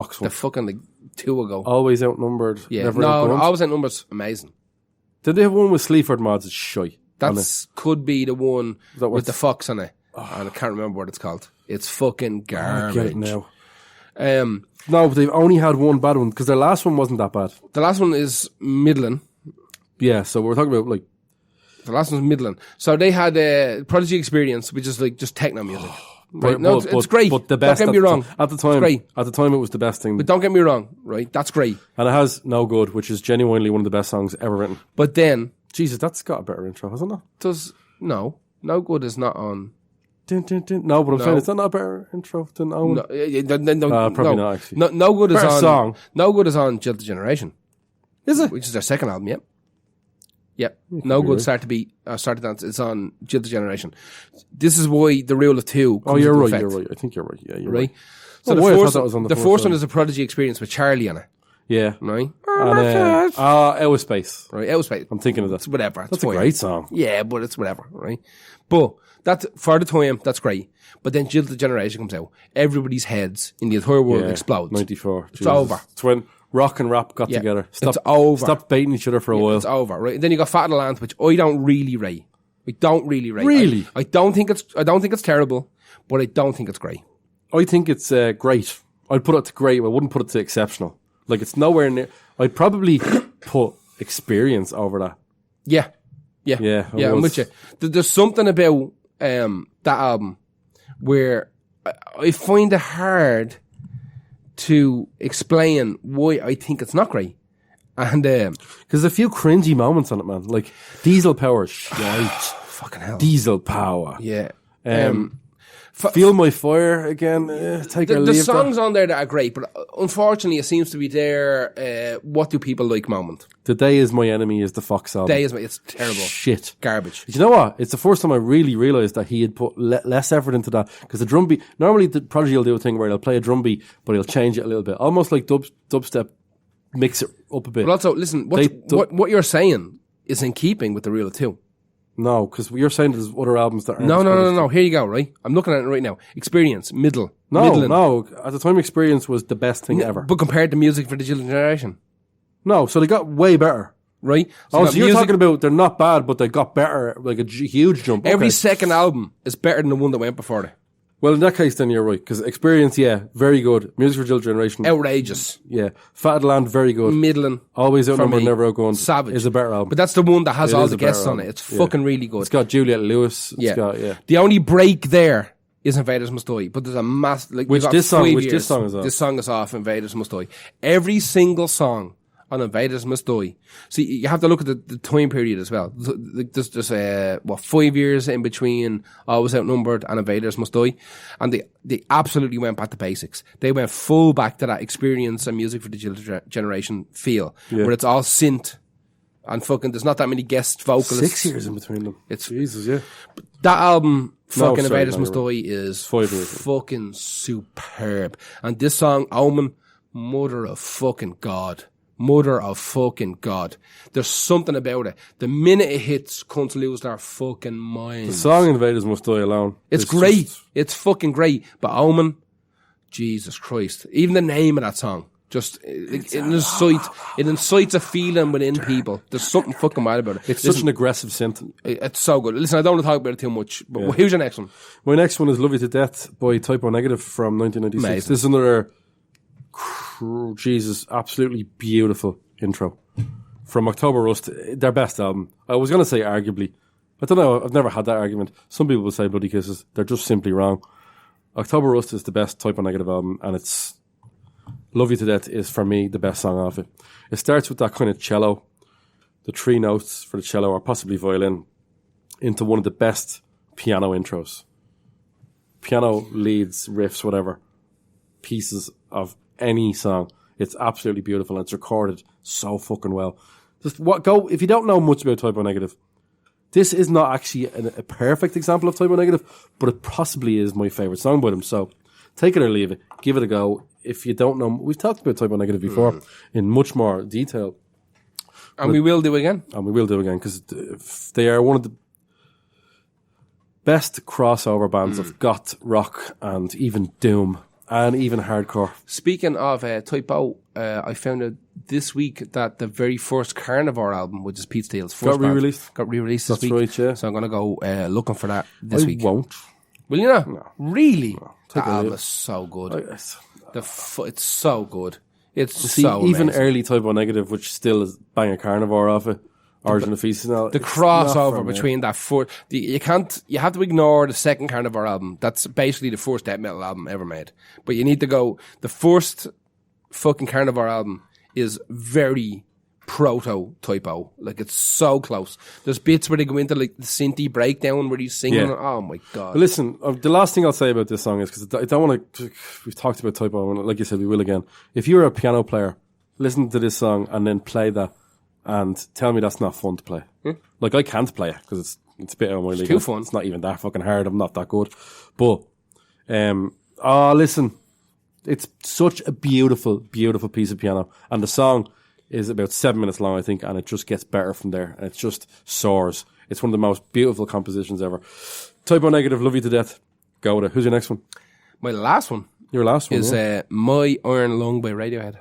Fox The one. fucking like 2 ago. Always Outnumbered. Yeah, Never no, Outgunned. Always Outnumbered's amazing. Did they have one with Sleaford Mods? It's shy. That's could be the one that with what's- the fox on it. And I can't remember what it's called. It's fucking I get garbage. it now. Um, No, but they've only had one bad one because their last one wasn't that bad. the last one is Midland. Yeah, so we're talking about like The last one's Midland. So they had Prodigy Experience, which is like just techno music. Right? No, it's great. But the best Don't get me wrong. at the time. great. At the time, it was the best thing, But don't get me wrong, right? That's great. and it has No Good, which is genuinely one of the best songs ever written. But then Jesus, that's got a better intro, hasn't it? No Good is not on. Dun, dun, dun. No, but I'm No. saying it's not a better intro than Owen. No, Probably not, actually. No Good is Better on. song. No Good is on Jill the Generation, Is it? which is their second album. Yep. Yep. No Good started to dance. It's on Jill the Generation. This is why the rule of two. Oh, comes you're into right. effect, You're right. I think you're right. Yeah, you're right? right. So Oh, the boy, I thought first, that was on the the first first one. one is a Prodigy Experience with Charlie on it, Yeah. right? And Aerospace. Right. It was fine. I'm thinking of that. It's whatever. It's That's a fine. great song. Yeah, but it's whatever, right? But that's for the time, that's great. But then Jill the Generation comes out. Everybody's heads in the entire world Yeah, explodes. 94. It's over. It's when rock and rap got Yeah, together. it's over. Stop baiting each other for a while. It's over, right? Then you got Fat in the Land, which I don't really rate. I don't really rate. Really? I don't think it's terrible, but I don't think it's great. I think it's great. I'd put it to great. I wouldn't put it to exceptional. Like, it's nowhere near. I'd probably put Experience over that. Yeah. Yeah. Yeah, I I'm was. with you. There's something about that album where I find it hard to explain why I think it's not great. And Because a few cringy moments on it, man. Like, Diesel Power. Shite. fucking hell. Diesel Power. Yeah. Feel My Fire again. Take or The leave songs on there that are great, but unfortunately it seems to be their what do people like moment. The Day Is My Enemy is the Fox album. It's terrible. Shit. Garbage. Do you know what? It's the first time I really realised that he had put less effort into that. Because the drum beat, normally the Prodigy will do a thing where he'll play a drum beat, but he'll change it a little bit. Almost like dubstep, mix it up a bit. But also, listen, what you're saying is in keeping with the Real Two. No, because you're saying there's other albums that aren't. No. Here you go, right? I'm looking at it right now. Experience, Midland. No. At the time, Experience was the best thing ever. But compared to music for the Jill Generation, No, so they got way better. right? So you're music- talking about they're not bad, but they got better, like a huge jump. every Okay. second album is better than the one that went before it. Well, in that case, then you're right. Because Experience, yeah, very good. Music for Jill Generation, Outrageous. yeah. Fat Land, very good. Midland. Always Outnumbered, me, Never Outgunned. Savage. Is a better album. But that's the one that has It all is the a better guests on album. it. It's Yeah. fucking really good. It's got Juliette Lewis. It's Yeah. got, The only break there is Invaders Must Die, but there's a mass like Which we've got this song- 5 which this years. song is off. This song is off Invaders Must Die. Every single song on Invaders Must Die. See, you have to look at the time period as well. There's 5 years in between Always Outnumbered and Invaders Must Die, and they absolutely went back to basics. They went full back to that Experience and Music for the Generation feel, where it's all synth and fucking. There's not that many guest vocalists. 6 years in between them. It's Jesus, yeah. that album, fucking sorry, Invaders no, Must you're Die, is 5 years. fucking superb. And this song, Omen, Mother of fucking God. Mother of fucking God. There's something about it. The minute it hits, cunts lose their fucking minds. The song Invaders Must Die alone. It's is great. just- It's fucking great. But Omen, Jesus Christ. Even the name of that song. Just, it incites a feeling within people. There's something fucking mad about it. It's such an aggressive synth. It's so good. Listen, I don't want to talk about it too much, but who's your next one? My next one is Love You to Death by Type O Negative from 1996. Amazing. This is another, Jesus, absolutely beautiful intro from October Rust, their best album. I was going to say arguably. I don't know, I've never had that argument. Some people will say Bloody Kisses. They're just simply wrong. October Rust is the best Type O Negative album, and it's Love You to Death is, for me, the best song off it. It starts with that kind of cello, the 3 notes for the cello, or possibly violin, into one of the best piano intros. Piano leads, riffs, whatever, pieces of any song. It's absolutely beautiful, and it's recorded so fucking well. If you don't know much about Type O Negative, this is not actually a perfect example of Type O Negative, but it possibly is my favourite song by them. So take it or leave it. Give it a go. If you don't know, we've talked about Type O Negative before in much more detail. And we will do again. And we will do again, because they are one of the best crossover bands of goth, rock, and even doom and even hardcore. Speaking of Type O, I found out this week that the very first Carnivore album, which is Pete Steele's first Got re-released? got re-released this That's week. right, yeah. So I'm going to go looking for that this I week. won't. Will you not? No. Really? Take That a album leave. is so good. Yes. It's so good. It's See, so even amazing. early Type O Negative, which still is bang a Carnivore off it, Origin of Feast now. The crossover between that you have to ignore the second Carnivore album. That's basically the first death metal album ever made. But you need to go, the first fucking Carnivore album is very proto Type O. Like, it's so close. There's bits where they go into like the synthy breakdown where he's singing. Yeah. Oh my God. But listen, the last thing I'll say about this song is, because I don't want to, we've talked about Type O, and like you said, we will again. If you're a piano player, listen to this song and then play that and tell me that's not fun to play. Like, I can't play it because it's a bit out of my league. too fun. It's not even that fucking hard. I'm not that good. But, listen, it's such a beautiful, beautiful piece of piano. And the song is about 7 minutes long, I think, and it just gets better from there. And it just soars. It's one of the most beautiful compositions ever. Type O Negative, love you to death. Go with it. Who's your next one? My last one Your last one is My Iron Lung by Radiohead.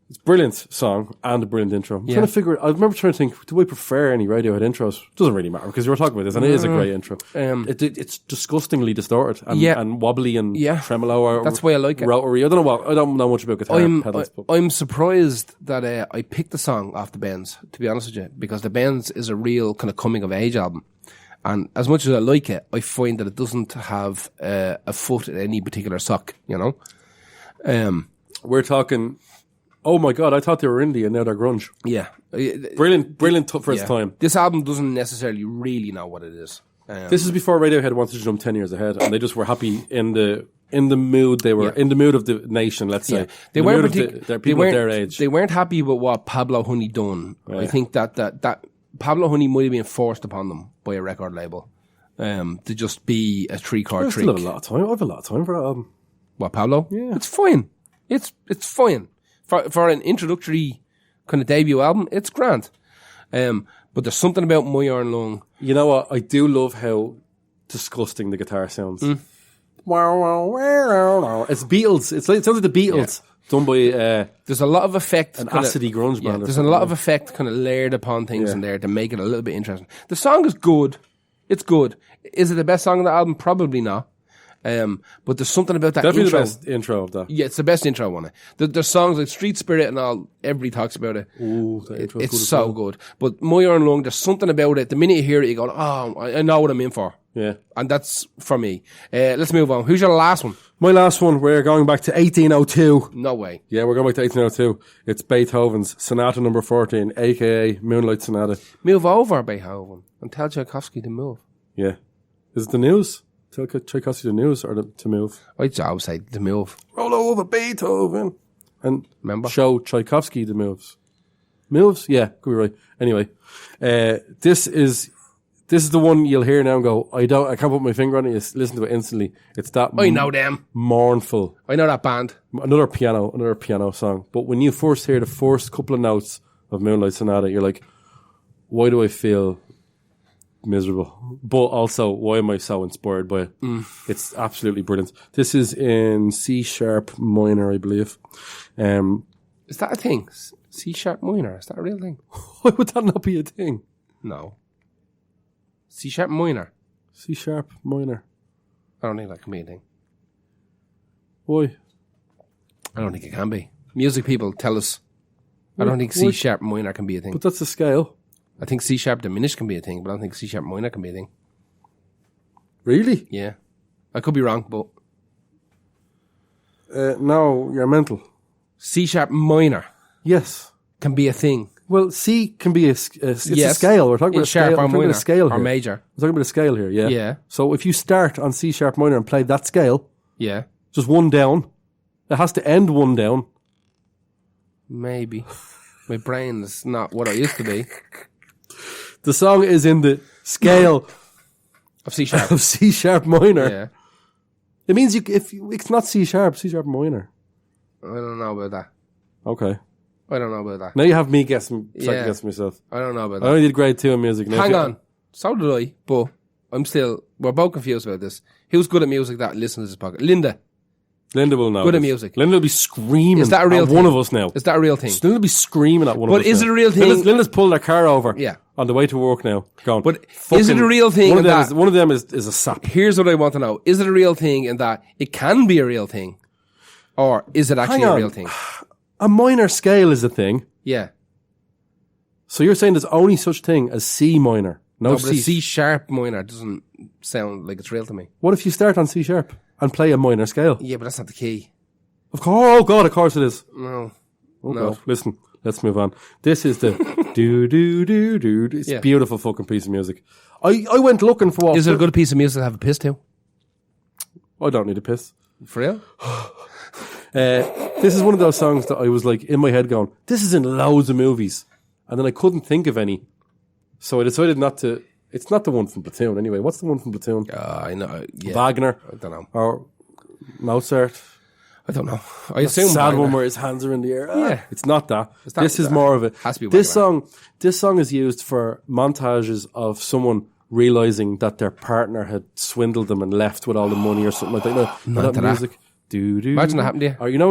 It's a brilliant song and a brilliant intro. I'm trying to figure. I remember trying to think, do I prefer any Radiohead intros? Doesn't really matter because we were talking about this, and it is a great intro. It's disgustingly distorted and wobbly and tremolo. Or that's why I like it. Rotary. I don't know what. I don't know much about guitar pedals. But I'm surprised that I picked the song off the Bends, to be honest with you, because the Bends is a real kind of coming of age album. And as much as I like it, I find that it doesn't have a foot in any particular sock, you know? We're talking, oh my God, I thought they were indie and now they're grunge. Yeah. Brilliant for its time. This album doesn't necessarily really know what it is. This is before Radiohead wanted to jump 10 years ahead, and they just were happy in the mood they were, in the mood of the nation, let's say. They weren't people of their age. They weren't happy with what Pablo Honey done. Yeah. I think that Pablo Honey might have been forced upon them by a record label to just be a 3-chord trick. I have a lot of time. I have a lot of time for that album. What, Pablo? Yeah. It's fine. It's fine. For an introductory kind of debut album, it's grand. But there's something about My Iron Lung. You know what? I do love how disgusting the guitar sounds. Wow, wow, wow. It's Beatles. It sounds like the Beatles. Yeah. Done by there's a lot of effect, an acidy grunge band. There's a lot of effect kind of layered upon things in there to make it a little bit interesting. The song is good. It's good. Is it the best song on the album? Probably not. But there's something about that definitely intro. The best intro of that. Yeah, it's the best intro one. There's songs like Street Spirit and all. Everybody talks about it. Ooh, that intro is it's so good. But My Iron Lung, there's something about it. The minute you hear it, you go, "Oh, I know what I'm in for." Yeah, and that's for me. Let's move on. Who's your last one? My last one. We're going back to 1802. No way. Yeah, we're going back to 1802. It's Beethoven's Sonata Number 14, aka Moonlight Sonata. Move over, Beethoven, and tell Tchaikovsky to move. Yeah, is it the news? Tell Tchaikovsky the news or to move? I'd always say to move. Roll over Beethoven and remember show Tchaikovsky the moves. Moves? Yeah, could be right. Anyway, this is the one you'll hear now and go, I can't put my finger on it. You listen to it instantly. It's that I know them. Mournful. I know that band. Another piano song. But when you first hear the first couple of notes of Moonlight Sonata, you're like, why do I feel miserable? But also, why am I so inspired by it? It's absolutely brilliant. This is in C sharp minor, I believe. Is that a thing? C sharp minor? Is that a real thing? Why would that not be a thing? No. C sharp minor. C sharp minor. I don't think that can be a thing. Why? I don't think it can be. Music people tell us. I don't think C sharp minor can be a thing. But that's a scale. I think C sharp diminished can be a thing, but I don't think C sharp minor can be a thing. Really? Yeah. I could be wrong, but no, you're mental. C sharp minor. Yes. Can be a thing. Well, C can be a scale. We're talking about sharp or minor, a scale or here. major. We're talking about a scale here, yeah. Yeah. So if you start on C sharp minor and play that scale, yeah, just one down, it has to end one down. Maybe. My brain is not what it used to be. The song is in the scale of C sharp. Of C sharp minor. Yeah. It means it's not C sharp minor. I don't know about that. Okay. I don't know about that. Now you have me second guessing myself. I don't know about that. I only did grade 2 in music. Now hang on. So did I, but we're both confused about this. Who's good at music that listens to this podcast? Linda. Linda will know. Good at this. music. Linda will be screaming Is that a real at thing? one of us now. Is that a real thing? Linda will be screaming at one of us. But is now. it a real thing? Linda's pulled her car over. Yeah. On the way to work now. Gone. But is it a real thing One of them, that- is, one of them is a sap. Here's what I want to know. Is it a real thing in that it can be a real thing? Or is it actually Hang a on. real thing? A minor scale is a thing. Yeah. So you're saying there's only such thing as C minor. No, No, but a C. C sharp minor doesn't sound like it's real to me. What if you start on C sharp and play a minor scale? Yeah, but that's not the key. Of course. Oh God, of course it is. No. Oh No. God. Listen, let's move on. This is the do do do do. It's a Yeah. beautiful fucking piece of music. I went looking for what. Is it a good piece of music to have a piss to? I don't need a piss. For real? This is one of those songs that I was like in my head going, this is in loads of movies. And then I couldn't think of any. So I decided not to. It's not the one from Platoon anyway. What's the one from Platoon? I know. Yeah. Wagner I don't know. or Mozart? I don't know. I assume Sad Wagner. one where his hands are in the air. Yeah. It's not that. not This is that. more of it. Has to be This Wagner. song is used for montages of someone realizing that their partner had swindled them and left with all the money or something like that. You know, Not that that. music. Imagine that happened to you. Or you know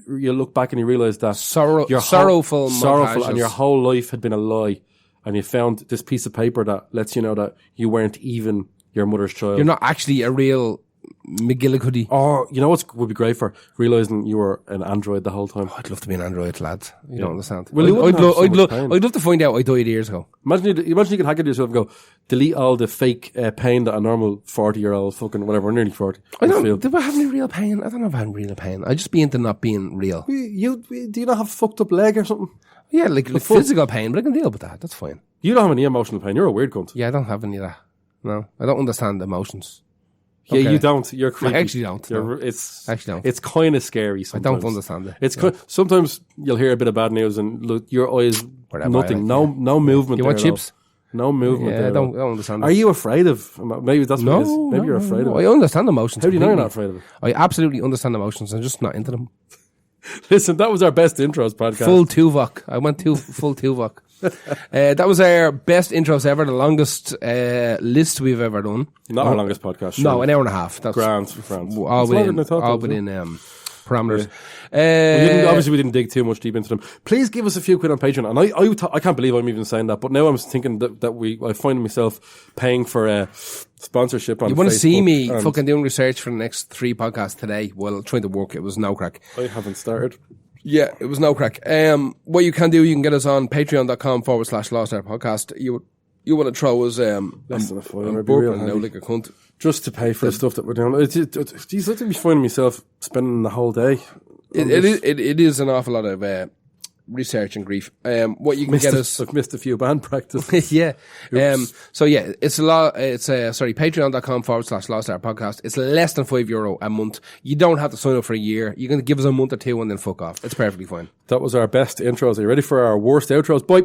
when you look back and you realize that Sorrowful sorrowful, montages. and your whole life had been a lie, and you found this piece of paper that lets you know that you weren't even your mother's child. You're not actually a real McGillicuddy. Or you know what would be great for realizing you were an android the whole time. I'd love to be an android, lad. You don't understand. Well, you wouldn't have so much pain. I'd love to find out I died years ago. Imagine you could hack into yourself and go delete all the fake pain that a normal 40-year-old fucking whatever, nearly 40. I would don't. feel. Do I have any real pain? I don't know if I have real pain. I just be into not being real. Do you not have a fucked up leg or something? Yeah, like physical pain, but I can deal with that. That's fine. You don't have any emotional pain. You're a weird cunt. Yeah, I don't have any of that. No, I don't understand emotions. Yeah, Okay. you don't. You're creepy. I actually don't. No. It's I actually don't. It's kind of scary. I Sometimes. don't understand it. It's sometimes you'll hear a bit of bad news and look, your eyes Whatever, nothing. I like, No movement. You want there at all. chips? No movement. Yeah, there I at don't all. understand Are it. you afraid of? Maybe that's what it is. Maybe you're afraid of I it. understand emotions. How do you know you're not completely. afraid of it? I absolutely understand emotions. I'm just not into them. Listen, that was our best intros podcast. Full Tuvok. I went full Tuvok. That was our best intros ever, the longest list we've ever done. Not our longest podcast. No, surely. an hour and a half. That's Grand. all It's longer than I thought, all though, isn't within parameters. Obviously, we didn't dig too much deep into them. Please give us a few quid on Patreon. And I can't believe I'm even saying that, but now I'm thinking that I find myself paying for sponsorship on You want to see Facebook, me and fucking doing research for the next 3 podcasts today while trying to work? It was no crack. I haven't started. Yeah, it was no crack. What you can do, you can get us on patreon.com/Lost Art Podcast. You want to throw us Less than a fiver, I'm it'd be real burping now handy. like a cunt. Just to pay for the stuff that we're doing. Geez, I think be finding myself spending the whole day. It is an awful lot of research and grief. What you can get us. I've missed a few band practice. Yeah. So yeah, it's a lot. It's patreon.com/Lost Art Podcast. It's less than €5 a month. You don't have to sign up for a year. You can give us a month or two and then fuck off. It's perfectly fine. That was our best intros. Are you ready for our worst outros? Bye.